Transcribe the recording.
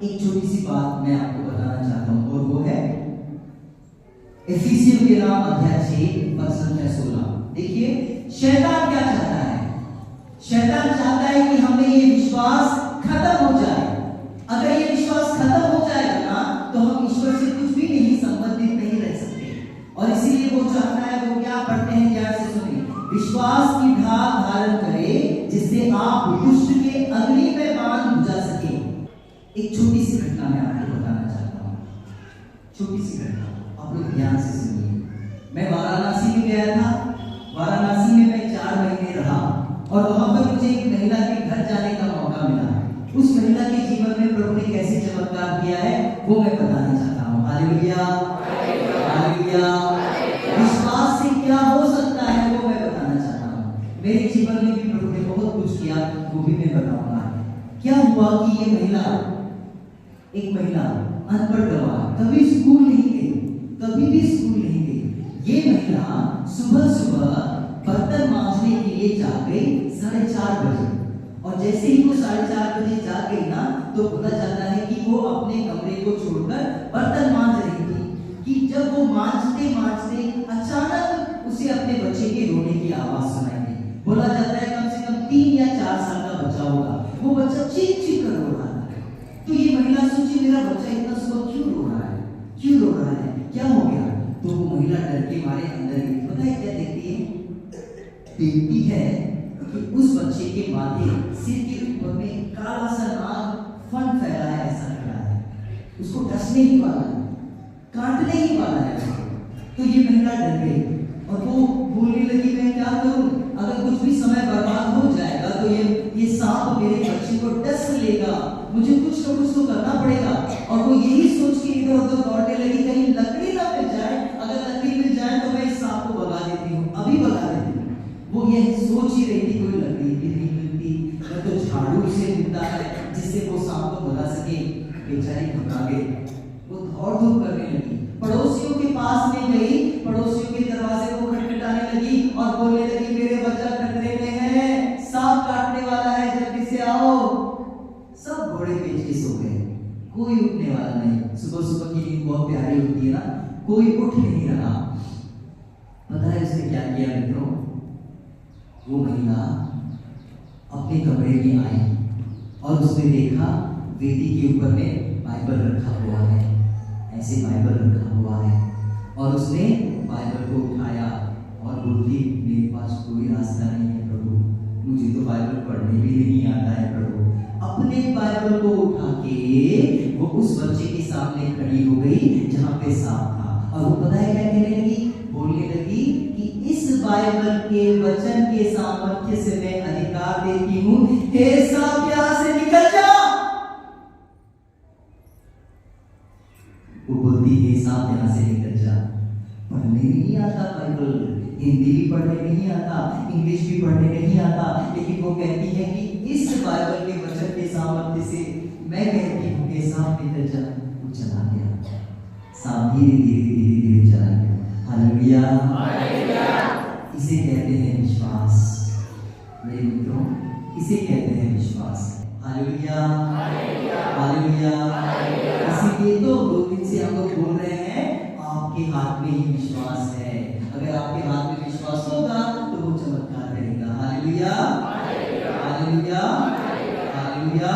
एक छोटी सी बात मैं आपको बताना चाहता हूं, और वो है इफिसियों के नाम अध्याय 6 पद संख्या 16। देखिए शैतान क्या चाहता है? शैतान चाहता है कि हमें ये विश्वास खत्म हो जाए। अगर ये विश्वास खत्म हो जाएगा ना तो हम ईश्वर से कुछ भी नहीं संबंधित नहीं रह सकते। और इसीलिए वो चाहता है, वो क्या पढ़ते हैं, ध्यान से सुनिए, विश्वास की ढाल धारण करे जिससे आप दुष्ट के अग्नि में बाण बुझा सके। एक छोटी सी घटना मैं आपको बताना चाहता हूँ, छोटी सी घटना, आप लोग ध्यान से सुनिए। मैं वाराणसी में गया था। वाराणसी में मैं 4 महीने रहा और वहां पर मुझे एक महिला के घर जाने का मौका मिला। उस महिला के जीवन में प्रभु ने कैसे चमत्कार किया है वो मैं बताना चाहता हूँ। Hallelujah, hallelujah. विश्वास से क्या हो सकता है वो मैं बताना चाहता हूँ। मेरे जीवन में भी प्रभु ने बहुत कुछ किया, वो भी मैं बताऊंगा। क्या हुआ कि ये महिला, एक महिला अनपढ़ गवाह, कभी स्कूल नहीं गई, कभी भी स्कूल नहीं गई। ये महिला सुबह सुबह बर्तन मांजने के लिए जा गई 4:30 बजे, और जैसे ही वो 4:30 बजे जा गई ना तो बोला जाता है कि वो अपने कमरे को छोड़कर बर्तन मांज रही थी कि जब वो मांजते मांजते अचानक उसे अपने बच्चे के रोने की आवाज सुनाई दी। बोला जाता है कम से कम 3 या 4 साल का बच्चा होगा। वो बच्चा चीख चीख कर रो रहा था। तो ये महिला सोची मेरा बच्चा इतना सुबह क्यों रो रहा है, क्यों रो रहा है, क्या हो गया? तो वो महिला डर के मारे अंदर गई। पता है क्या देखती है? देखती है कि उस बच्चे के माथे, सिर के ऊपर में काला सा नाग फन फैला है, ऐसा लग रहा है। उसको डसने ही वाला है, काटने ही वाला है। तो ये महिला डर गई और वो बोलने लगी मैं क्या करूं? अगर कुछ भी समय बर्बाद हो जाएगा तो ये सांप मेरे बच्चे को डस लेगा, मुझे कुछ ना कुछ तो करना पड़ेगा। और वो यही सोच के इधर उधर दौड़ने लगी, कहीं लकड़ी ना मिल जाए, अगर लकड़ी मिल जाए तो मैं इस सांप को भगा देती हूँ, अभी भगा देती हूँ। वो यही सोच ही रही थी, कोई लकड़ी भी नहीं मिलती, तो झाड़ू से मिलता है जिससे वो सांप को भगा सके। बेचारी भगा गई, वो दौड़ धूप करने लगी, पड़ोसियों के पास में गई, पड़ोसियों के दरवाजे को खटखटाने लगी और बोलने लगी मेरे बच्चा खतरे में है, सांप काटने वाला है, जल्दी से आओ। सब घोड़े बेच के सो गए, कोई उठने वाला नहीं। सुबह सुबह की नींद बहुत प्यारी होती है ना, कोई उठ नहीं रहा। पता है उसने क्या किया मित्रों? वो महिला अपने कमरे में आई और उसने देखा वेदी के ऊपर में बाइबल रखा हुआ है, ऐसे बाइबल रखा हुआ है। और उसने बाइबल को उठाया और बोली मेरे पास कोई रास्ता नहीं है प्रभु, मुझे तो बाइबल पढ़ने भी नहीं आता है प्रभु। अपने बाइबल को उठा के वो उस बच्चे के सामने खड़ी हो गई जहाँ पे सांप था। और वो पता है क्या कहने लगी? बोलने लगी कि इस बाइबल के वचन के सामर्थ्य से मैं अधिकार देती हूँ, हे सांप यहाँ से निकल जा। वो बोलती है सांप यहाँ से निकल जा। पढ़ने नहीं आता बाइबल, हिंदी भी पढ़ने नहीं आता, इंग्लिश भी पढ़ने नहीं आता, लेकिन वो कहती है कि इस बाइबल के वचन के सामर्थ्य से मैं कहती हूँ कि सांप निकल जा। वो चला गया, सांप धीरे धीरे धीरे धीरे चला गया। हालेलुया, इसे कहते हैं विश्वास। मेरे मित्रों, इसे कहते हैं विश्वास। Hallelujah, hallelujah. इसीलिए तो 2 दिन से हम लोग बोल रहे हैं आपके हाथ में ही विश्वास है। अगर आपके हाथ में विश्वास होगा तो वो चमत्कार रहेगा। Hallelujah, hallelujah, hallelujah.